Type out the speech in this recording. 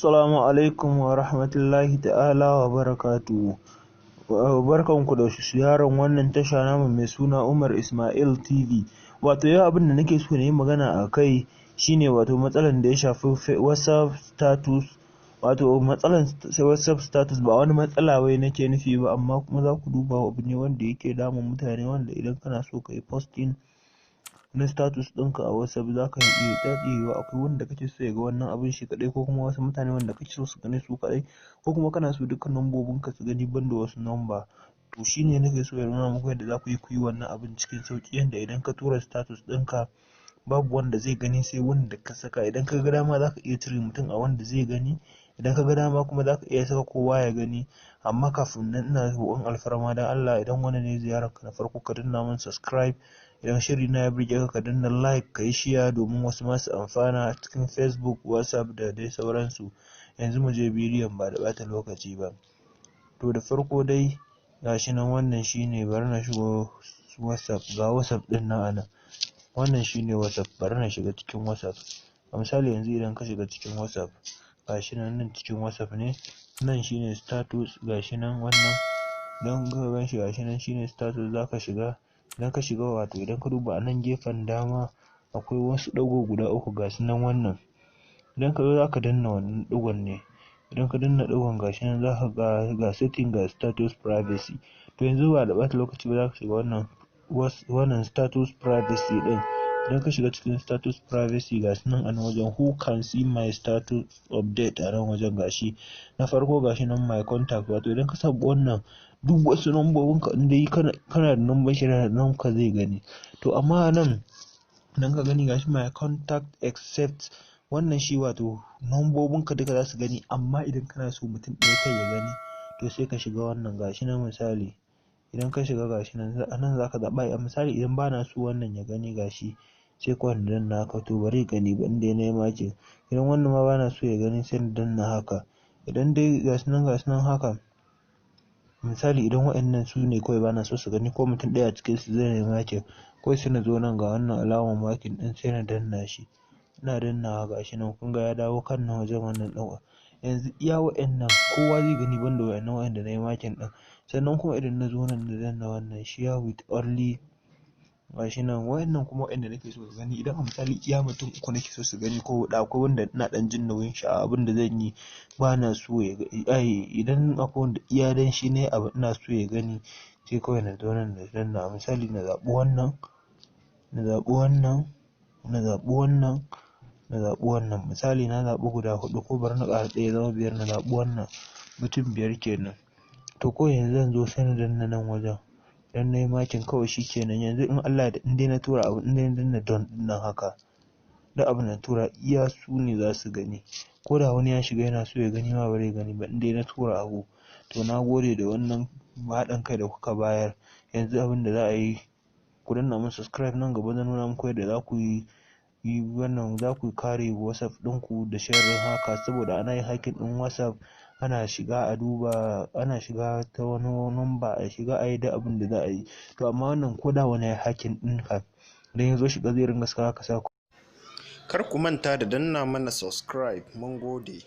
Assalamu alaikum wa rahmatullahi ta'ala wa barakatuhu. Barkanku da ziyarar wannan tasha namu mai suna Umar Ismail TV. Wato yau abin da nake so na yi magana a kai shine wato matsalan da ya shafi WhatsApp status. Wato matsalan WhatsApp status ba wani matsala wai nake nufi ba, amma kuma za ku duba abu ne wanda yake damun mutane, wanda idan kana so ka yi posting na status ɗinka a WhatsApp za ka iya daɗewa. Akwai wanda kake so ya ga wannan abin shi kaɗai, ko kuma wasu mutane wanda kake so su gani su kaɗai, ko kuma kana so dukkan lambobinka su gani banda wasu namba. To shine nake so ya nuna muku yadda za ku yi wannan abin cikin sauƙi, yanda idan ka tura status ɗinka babu wanda zai gani sai wanda ka saka. Idan ka ga dama za ka iya cire mutum a wanda zai gani, idan ka ga dama kuma za ka iya saka kowa ya gani. Amma kafin nan ina roƙon alfarma dan Allah, idan wannan ne ziyararka na farko, ka danna min subscribe. Idan shiri na ya burge ka danna like, ka yi share domin wasu masu amfana cikin Facebook, WhatsApp da dai sauransu. Yanzu mu je bidiyon ba da ɓata lokaci ba. To da farko dai gashi nan, wannan shine, bari na shigo WhatsApp. Ga WhatsApp ɗin nan anan, wannan shine WhatsApp. Bari na shiga cikin WhatsApp. A misali yanzu idan ka shiga cikin WhatsApp, gashi nan cikin WhatsApp ne, nan shine status, gashi nan wannan, idan ka gan shi gashi nan shine status, za ka shiga. Idan ka shiga, wato idan ka duba a nan gefen dama akwai wasu ɗigo guda uku, gasu nan wannan. Idan ka zo za ka danna wannan ɗigon ne. Idan ka danna ɗigon gashi nan za ka ga setting, ga status privacy. To yanzu ba da ɓata lokaci ba, za ka shiga wannan status privacy ɗin. Idan ka shiga cikin status privacy, gashi nan a nan wajen who can see my status update, a nan wajen gashi na farko gashi nan my contact. Wato idan ka saba wannan, duk wasu lambobinka in dai kana da lambar shi da nan ka zai gani. To amma nan idan ka gani gashi my contact except, wannan shi wato lambobinka duka za su gani, amma idan kana so mutum ɗaya kai ya gani, to sai ka shiga wannan. Gashi nan misali, idan ka shiga gashi nan, a nan za ka zaɓa. A misali idan bana so wannan ya gani, gashi sai ka wanda danna haka, to bari gani ba inda na yi makin. Idan wannan ma bana so ya gani, sai na danna haka. Idan dai gashi nan haka, misali idan waɗannan su ne kawai bana so su gani, ko mutum ɗaya a cikin su zai yi makin, kawai sai na zo nan ga wannan alamar makin ɗin, sai na danna shi. Ina dannawa gashi nan, kun ga ya dawo kan nan wajen wannan ɗan. Yanzu iya waɗannan kowa zai gani banda waɗanda na yi makin ɗin. Sannan kuma idan na zo nan na danna wannan share with only, gashi nan waɗannan kuma waɗanda nake so su gani. Idan a misali iya mutum uku nake so su gani ko huɗu, akwai wanda ina ɗan jin nauyin shi a abin da zan yi, bana so ya gani. Idan akwai wanda iya dan shi ne abu ina so ya gani, sai kawai na zo nan na danna. A misali na zaɓi wannan, na zaɓi wannan, na zaɓi wannan, na zaɓi wannan. Misali na zaɓi guda huɗu, ko bari na ƙara ɗaya zama biyar, na zaɓi wannan, mutum biyar kenan. To ko yanzu zan zo sai na danna nan wajen, idan na yi makin kawai shi kenan. Yanzu in Allah da in dai na tura abu, in dai na danna don ɗin nan haka, duk abin na tura iya su ne za su gani. Ko da wani ya shiga yana so ya gani ma ba zai gani ba in dai na tura abu. To na gode da wannan haɗin kai da kuka bayar. Yanzu abin da za a yi, ku danna min subscribe. Nan gaba zan nuna muku yadda za ku yi wannan, za ku kare WhatsApp ɗinku da sharrin haka, saboda ana yin hacking ɗin WhatsApp. Ana shiga a duba, ana shiga ta wani number, a shiga a yi da abin da za a yi. To amma wannan ko da wani hacking ɗinka, idan ya zo shiga zai ringa saka ka sa. Kar ku manta da danna mana subscribe. Mun gode.